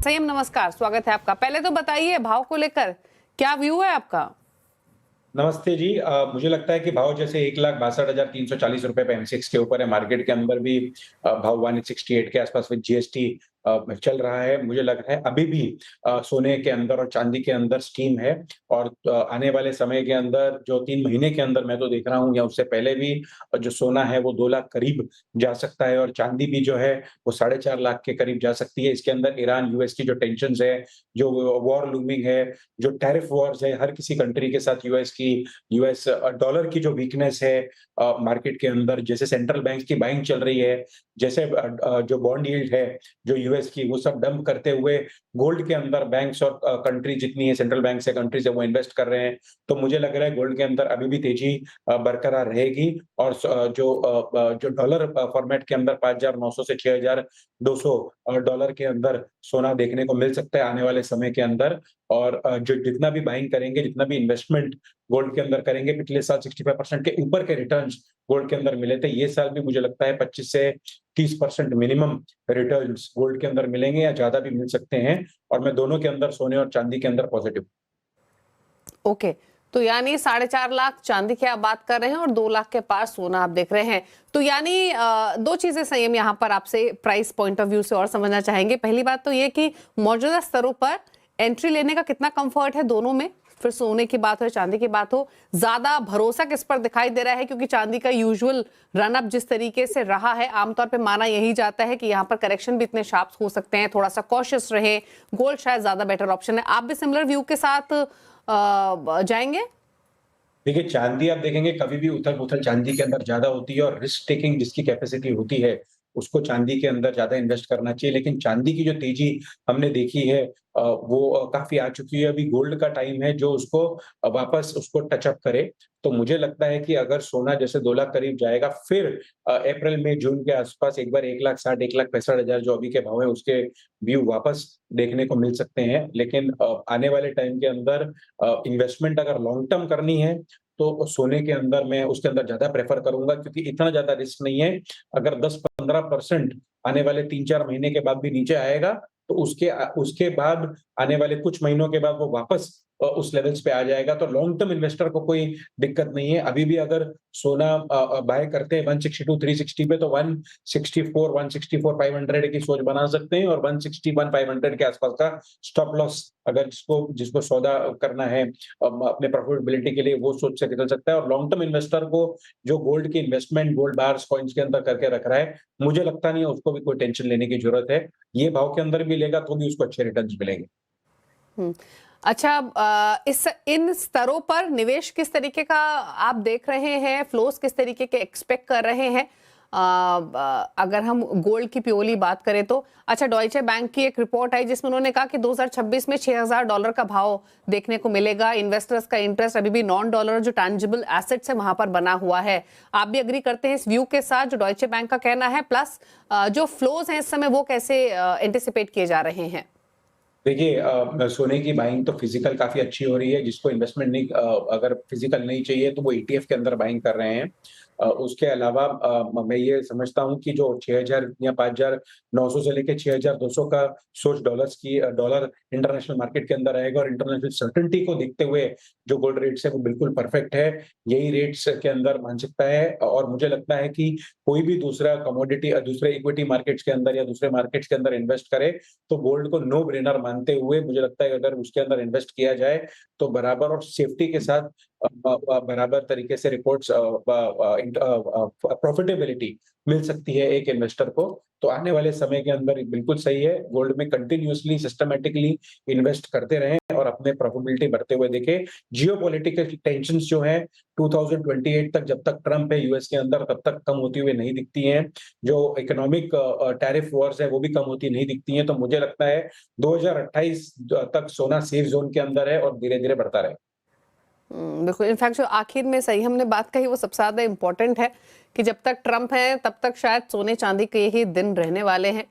संयम नमस्कार, स्वागत है आपका। पहले तो बताइए भाव को लेकर क्या व्यू है आपका? नमस्ते जी। मुझे लगता है कि भाव जैसे 1,62,340 रुपए पे एमसीएक्स के ऊपर है। मार्केट के अंदर भी भाव 168 के आसपास विद जीएसटी चल रहा है। मुझे लग रहा है अभी भी सोने के अंदर और चांदी के अंदर स्टीम है और आने वाले समय के अंदर जो 3 महीने के अंदर मैं तो देख रहा हूँ या उससे पहले भी जो सोना है वो 2 लाख करीब जा सकता है और चांदी भी जो है वो 4.5 लाख के करीब जा सकती है। इसके अंदर ईरान यूएस की जो टेंशन्स है, जो वॉर लूमिंग है, जो टैरिफ वॉर्स है हर किसी कंट्री के साथ यूएस डॉलर की जो वीकनेस है मार्केट के अंदर, जैसे सेंट्रल बैंक की बाइंग चल रही है, जैसे जो बॉन्ड यील्ड है जो यूएस की, वो सब डंप करते हुए गोल्ड के अंदर बैंक्स और कंट्री जितनी है सेंट्रल बैंक से कंट्रीज है वो इन्वेस्ट कर रहे हैं। तो मुझे लग रहा है गोल्ड के अंदर अभी भी तेजी बरकरार रहेगी और जो डॉलर फॉर्मेट के अंदर 5,900 से 6,200 डॉलर के अंदर सोना देखने को मिल सकता है आने वाले समय के अंदर। और जो जितना भी बाइंग करेंगे, जितना भी इन्वेस्टमेंट गोल्ड के अंदर करेंगे, पिछले साल 65% के ऊपर के रिटर्न्स गोल्ड के अंदर मिले थे। ये साल भी मुझे लगता है 25 से 30% मिनिमम रिटर्न्स गोल्ड के अंदर मिलेंगे या ज़्यादा भी मिल सकते हैं और मैं दोनों के अंदर, सोने और चांदी के अंदर पॉजिटिव। ओके, तो यानी 4.5 लाख चांदी की आप बात कर रहे हैं और 2 लाख के पार सोना आप देख रहे हैं। तो यानी दो चीजें संयम यहाँ पर आपसे प्राइस पॉइंट ऑफ व्यू से और समझना चाहेंगे। पहली बात तो ये कि मौजूदा स्तरों पर एंट्री लेने का कितना कंफर्ट है दोनों में, फिर सोने की बात हो चांदी की बात हो, ज्यादा भरोसा किस पर दिखाई दे रहा है? क्योंकि चांदी का यूजुअल रन अप जिस तरीके से रहा है, आमतौर पे माना यही जाता है कि यहाँ पर करेक्शन भी इतने शार्प हो सकते हैं, थोड़ा सा कॉशियस रहे, गोल्ड शायद ज्यादा बेटर ऑप्शन है। आप भी सिमिलर व्यू के साथ जाएंगे? देखिए, चांदी आप देखेंगे कभी भी उथल-पुथल चांदी के अंदर ज़्यादा होती है और रिस्क टेकिंग जिसकी कैपेसिटी होती है, उसको चांदी के अंदर ज़्यादा इन्वेस्ट करना चाहिए। लेकिन चांदी की जो तेज़ी हमने देखी है वो काफ़ी आ चुकी है। अभी गोल्ड का टाइम है जो उसको वापस उसको टच अप करे। तो मुझे लगता है कि अगर सोना जैसे 2 लाख करीब जाएगा, फिर अप्रैल, मई, जून के आसपास एक बार 1,60,000 1,65,000 जो अभी के भाव है उसके व्यू वापस देखने को मिल सकते हैं। लेकिन आने वाले टाइम के अंदर इन्वेस्टमेंट अगर लॉन्ग टर्म करनी है, तो सोने के अंदर मैं उसके अंदर ज़्यादा प्रेफ़र करूँगा क्योंकि इतना ज़्यादा रिस्क नहीं है। अगर 10-15% आने वाले 3-4 महीने के बाद भी नीचे आएगा, तो उसके बाद आने वाले कुछ महीनों के बाद वो वापस उस लेवल्स पे आ जाएगा। तो लॉन्ग टर्म इन्वेस्टर को कोई दिक्कत नहीं है। अभी भी अगर सोना बाय करते हैं 162, 360 पे, तो 164, 164, 500 की सोच बना सकते हैं और 161, 500 के आसपास का स्टॉप लॉस अगर जिसको सौदा करना है अपने प्रॉफिटेबिलिटी के लिए, वो सोच से निकल सकता है। और लॉन्ग टर्म इन्वेस्टर को जो गोल्ड की इन्वेस्टमेंट गोल्ड बार्स, कॉइन्स के अंदर करके रख रहा है, मुझे लगता नहीं है उसको भी कोई टेंशन लेने की जरूरत है। ये भाव के अंदर भी लेगा तो भी उसको अच्छे रिटर्न्स मिलेंगे। अच्छा, इस इन स्तरों पर निवेश किस तरीके का आप देख रहे हैं? फ्लोस किस तरीके के एक्सपेक्ट कर रहे हैं? अगर हम गोल्ड की प्योरली बात करें तो अच्छा, डॉइचे बैंक की एक रिपोर्ट आई जिसमें उन्होंने कहा कि 2026 में $6,000 का भाव देखने को मिलेगा। इन्वेस्टर्स का इंटरेस्ट अभी भी नॉन डॉलर जो टैंजिबल एसेट्स है वहां पर बना हुआ है। आप भी एग्री करते हैं इस व्यू के साथ जो डॉइचे बैंक का कहना है? प्लस जो फ्लोज हैं इस समय वो कैसे एंटिसिपेट किए जा रहे हैं? देखिए, सोने की बाइंग तो फिजिकल काफ़ी अच्छी हो रही है, जिसको इन्वेस्टमेंट नहीं अगर फिजिकल नहीं चाहिए तो वो ईटीएफ के अंदर बाइंग कर रहे हैं। उसके अलावा मैं ये समझता हूँ कि जो 6,000 या 5,900 से लेके 6,200 का सोच डॉलर इंटरनेशनल मार्केट के अंदर आएगा और इंटरनेशनल सर्टेनिटी को देखते हुए जो गोल्ड रेट्स है वो बिल्कुल परफेक्ट है। यही रेट्स के अंदर मानसिकता है और मुझे लगता है कि कोई भी दूसरा कमोडिटी दूसरे इक्विटी मार्केट्स के अंदर या दूसरे मार्केट्स के अंदर इन्वेस्ट करे, तो गोल्ड को नो ब्रेनर मानते हुए मुझे लगता है कि अगर उसके अंदर इन्वेस्ट किया जाए तो बराबर और सेफ्टी के साथ बराबर तरीके से रिपोर्ट्स प्रॉफिटेबिलिटी मिल सकती है एक इन्वेस्टर को। तो आने वाले समय के अंदर बिल्कुल सही है, गोल्ड में कंटिन्यूअसली सिस्टमैटिकली इन्वेस्ट करते रहें और अपने प्रॉफिटेबिलिटी बढ़ते हुए देखें। जियोपॉलिटिकल टेंशंस जो हैं 2028 तक जब तक ट्रम्प है यूएस के अंदर तब तक कम होती हुई नहीं दिखती हैं। जो इकोनॉमिक टैरिफ वॉर्स है वो भी कम होती नहीं दिखती हैं। तो मुझे लगता है 2028 तक सोना सेफ ज़ोन के अंदर है और धीरे-धीरे बढ़ता रहेगा। बिल्कुल। इनफैक्ट जो आखिर में सही हमने बात कही वो सबसे ज्यादा इम्पोर्टेंट है कि जब तक ट्रम्प है तब तक शायद सोने चांदी के ही दिन रहने वाले हैं।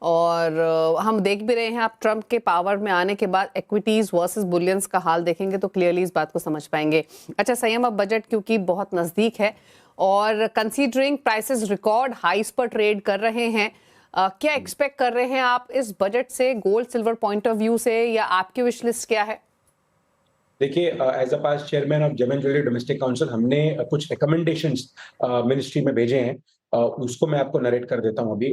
और हम देख भी रहे हैं, आप ट्रम्प के पावर में आने के बाद इक्विटीज वर्सेस बुलियंस का हाल देखेंगे तो क्लियरली इस बात को समझ पाएंगे। अच्छा संयम, अब बजट क्योंकि बहुत नजदीक है और कंसीडरिंग प्राइसेस रिकॉर्ड हाइस पर ट्रेड कर रहे हैं, क्या एक्सपेक्ट कर रहे हैं आप इस बजट से, gold silver point of view से, या आपकी विश लिस्ट क्या है? देखिए, as a past chairman of gem and jewellery domestic council हमने कुछ रिकमेंडेशंस मिनिस्ट्री में भेजे हैं। उसको मैं आपको नरेट कर देता हूँ अभी,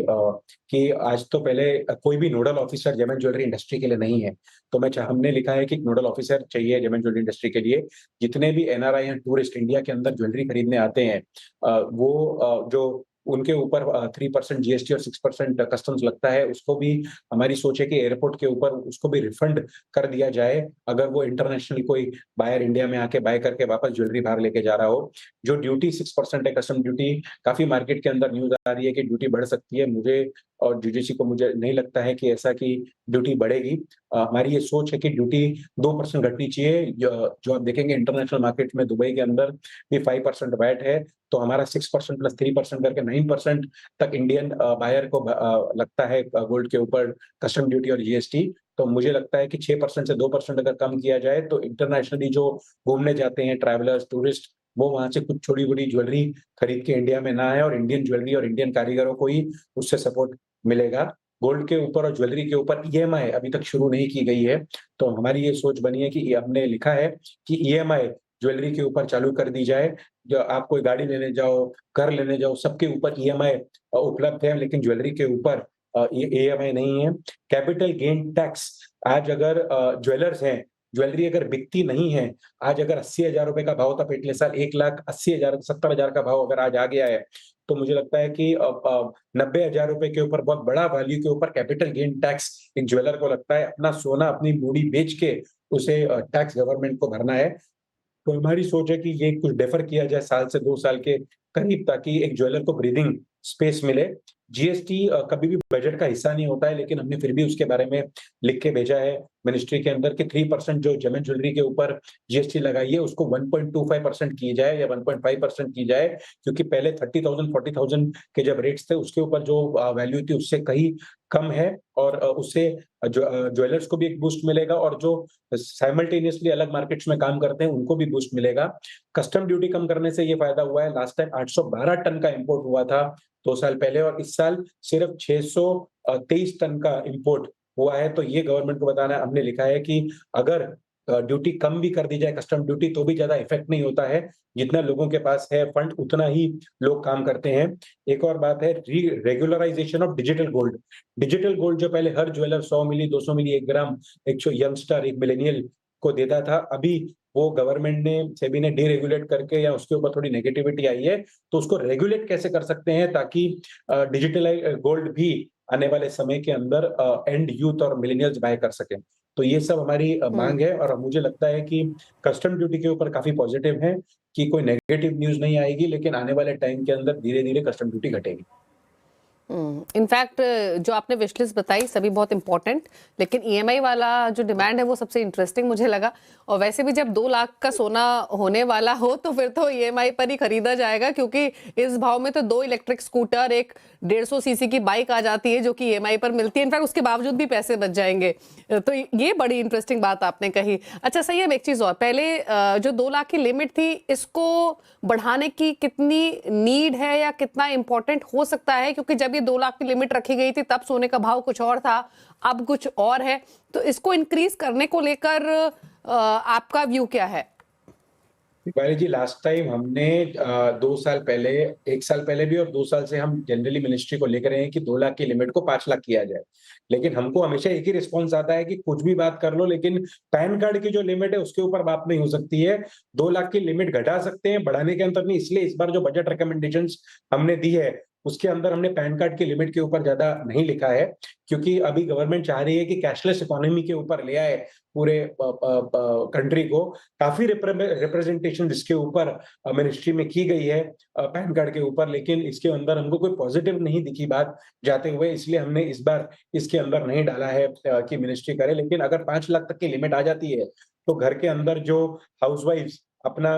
कि आज तो पहले कोई भी nodal officer gem and jewellery industry के लिए नहीं है। तो हमने लिखा है कि एक नोडल ऑफिसर चाहिए जेम एंड ज्वेलरी इंडस्ट्री के लिए। जितने भी एनआरआई एंड टूरिस्ट इंडिया के अंदर ज्वेलरी खरीदने आते हैं, जो उनके ऊपर 3% जीएसटी और 6% कस्टम्स लगता है, उसको भी हमारी सोच है कि एयरपोर्ट के ऊपर उसको भी रिफंड कर दिया जाए, अगर वो इंटरनेशनल कोई बायर इंडिया में आके बाय करके वापस ज्वेलरी बाहर लेके जा रहा हो। जो ड्यूटी 6% है, कस्टम ड्यूटी, काफी मार्केट के अंदर न्यूज़ आ रही है कि ड्यूटी बढ़ सकती है। मुझे और यूजीसी को मुझे नहीं लगता है कि ऐसा कि ड्यूटी बढ़ेगी। हमारी ये सोच है कि ड्यूटी 2% घटनी चाहिए। जो आप देखेंगे इंटरनेशनल मार्केट में दुबई के अंदर भी 5% वैट है, तो हमारा 6% प्लस 3% करके 9% तक इंडियन बायर को लगता है गोल्ड के ऊपर कस्टम ड्यूटी और जीएसटी। तो मुझे लगता है कि 6% से 2% अगर कम किया जाए, तो इंटरनेशनली जो घूमने जाते हैं ट्रैवलर्स, टूरिस्ट, वो वहाँ से कुछ छोटी-बड़ी ज्वेलरी खरीद के इंडिया में ना आए और इंडियन ज्वेलरी और इंडियन कारीगरों को ही उससे सपोर्ट मिलेगा। गोल्ड के ऊपर और ज्वेलरी के ऊपर ईएमआई अभी तक शुरू नहीं की गई है, तो हमारी ये सोच बनी है कि हमने लिखा है कि ईएमआई ज्वेलरी के ऊपर चालू कर दी जाए। जो आप कोई गाड़ी लेने जाओ, घर लेने जाओ, सबके ऊपर ईएमआई उपलब्ध है, लेकिन ज्वेलरी के ऊपर ये ईएमआई नहीं है। कैपिटल गेन टैक्स, आज अगर ज्वेलर्स हैं, ज्वेलरी अगर बिकती नहीं है, आज अगर ₹80,000 का भाव था पिछले साल, 1,80,000 70,000 का भाव अगर आज आ गया है, तो मुझे लगता है कि ₹90,000 के ऊपर, बहुत बड़ा वैल्यू के ऊपर कैपिटल गेन टैक्स एक ज्वेलर को लगता है। अपना सोना, अपनी मूड़ी बेच के उसे टैक्स गवर्नमेंट को भरना है। तो हमारी सोच है कि ये कुछ डेफर किया जाए साल से 2 साल के करीब, ताकि एक ज्वेलर को ब्रीथिंग स्पेस मिले। जीएसटी कभी भी बजट का हिस्सा नहीं होता है, लेकिन हमने फिर भी उसके बारे में लिख के भेजा है मिनिस्ट्री के अंदर कि 3% जो जेम एंड ज्वेलरी के ऊपर जीएसटी लगाई है, उसको 1.25% की जाए या 1.5% की जाए। क्योंकि पहले 30,000 40,000 के जब रेट्स थे, उसके ऊपर जो वैल्यू थी उससे कहीं कम है, और उससे ज्वेलर्स को भी एक बूस्ट मिलेगा, और जो साइमल्टेनियसली अलग मार्केट्स में काम करते हैं उनको भी बूस्ट मिलेगा। कस्टम ड्यूटी कम करने से ये फायदा हुआ है, लास्ट टाइम 812 टन का इंपोर्ट हुआ था 2 साल पहले, और इस साल सिर्फ 623 टन का इंपोर्ट हुआ है। तो ये गवर्नमेंट को बताना, हमने लिखा है कि अगर ड्यूटी कम भी कर दी जाए, कस्टम ड्यूटी, तो भी ज्यादा इफेक्ट नहीं होता है। जितना लोगों के पास है फंड, उतना ही लोग काम करते हैं। एक और बात है, regularisation of digital gold. Digital gold जो पहले हर ज्वेलर 100 मिली, 200 मिली, 1 ग्राम एक यंगस्टर, एक मिलेनियल को देता था, अभी वो गवर्नमेंट ने, सेबी ने डीरेगुलेट करके, या उसके ऊपर थोड़ी नेगेटिविटी आई है, तो उसको रेगुलेट कैसे कर सकते हैं, ताकि डिजिटल गोल्ड भी आने वाले समय के अंदर एंड यूथ और मिलेनियल्स बाय कर सकें। तो ये सब हमारी हम्म। मांग है, और मुझे लगता है कि कस्टम ड्यूटी के ऊपर काफी पॉजिटिव है कि कोई नेगेटिव न्यूज़ नहीं आएगी, लेकिन आने वाले टाइम के अंदर धीरे-धीरे कस्टम ड्यूटी घटेगी। इनफैक्ट जो आपने विश लिस्ट बताई सभी बहुत इंपॉर्टेंट, लेकिन ईएमआई वाला जो डिमांड है वो सबसे इंटरेस्टिंग मुझे लगा। और वैसे भी जब 2 लाख का सोना होने वाला हो तो फिर तो ईएमआई पर ही खरीदा जाएगा, क्योंकि इस भाव में तो 2 इलेक्ट्रिक स्कूटर, एक 150 सीसी की बाइक आ जाती है जो कि ईएमआई पर मिलती है। इनफैक्ट उसके बावजूद भी पैसे बच जाएंगे। तो ये बड़ी इंटरेस्टिंग बात आपने कही। अच्छा सही है, एक चीज और, पहले जो 2 लाख की लिमिट थी, इसको बढ़ाने की कितनी नीड है या कितना इंपॉर्टेंट हो सकता है? क्योंकि जब ये 2 लाख की लिमिट रखी गई थी तब सोने का भाव कुछ और था, अब कुछ और है। तो इसको इंक्रीज करने को लेकर आपका व्यू क्या है? दीपाली जी, लास्ट टाइम हमने 2 साल पहले, 1 साल पहले भी और 2 साल से हम जनरली मिनिस्ट्री को लेकर रहे हैं कि 2 लाख की लिमिट को 5 लाख किया जाए। लेकिन हमको हमेशा एक ही रिस्पॉन्स आता है कि कुछ भी बात कर लो, लेकिन पैन कार्ड की जो लिमिट है उसके ऊपर बात नहीं हो सकती है। 2 लाख की लिमिट घटा सकते हैं, बढ़ाने के अंतर नहीं। इसलिए इस बार जो बजट रिकमेंडेशंस हमने दी है, उसके अंदर हमने पैन कार्ड की लिमिट के ऊपर ज्यादा नहीं लिखा है, क्योंकि अभी गवर्नमेंट चाह रही है कि कैशलेस इकोनॉमी के ऊपर ले आए पूरे कंट्री को। काफी रिप्रेजेंटेशन इसके ऊपर मिनिस्ट्री में की गई है पैन कार्ड के ऊपर, लेकिन इसके अंदर हमको कोई पॉजिटिव नहीं दिखी बात जाते हुए, इसलिए हमने इस बार इसके अंदर नहीं डाला है कि मिनिस्ट्री करे। लेकिन अगर 5 लाख तक की लिमिट आ जाती है, तो घर के अंदर जो हाउसवाइफ्स अपना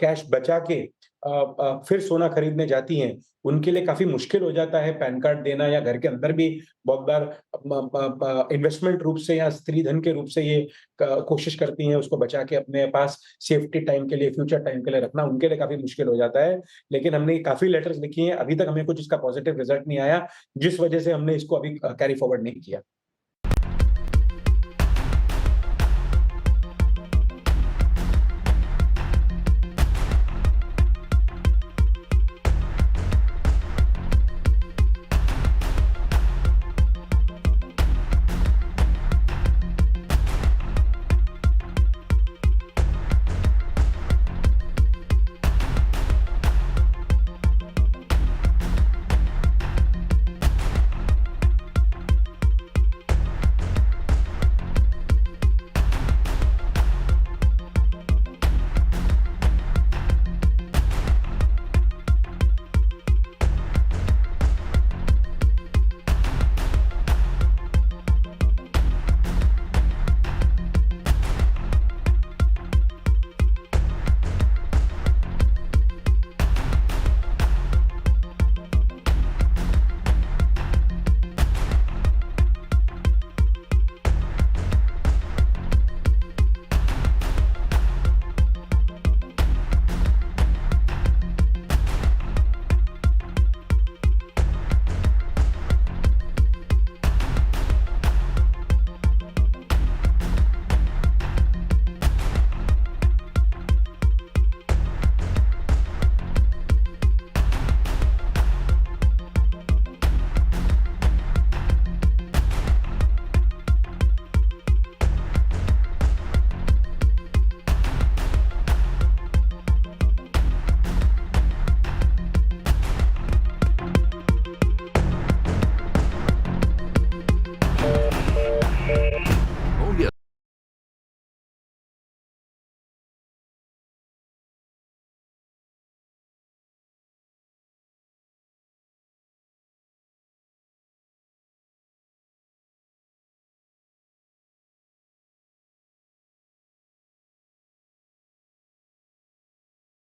कैश बचा के फिर सोना खरीदने जाती हैं, उनके लिए काफ़ी मुश्किल हो जाता है पैन कार्ड देना, या घर के अंदर भी बहुत बार इन्वेस्टमेंट रूप से या स्त्री धन के रूप से ये कोशिश करती हैं उसको बचा के अपने पास सेफ्टी टाइम के लिए, फ्यूचर टाइम के लिए रखना, उनके लिए काफ़ी मुश्किल हो जाता है। लेकिन हमने काफ़ी लेटर्स लिखी हैं, अभी तक हमें कुछ इसका पॉजिटिव रिजल्ट नहीं आया, जिस वजह से हमने इसको अभी कैरी फॉरवर्ड नहीं किया।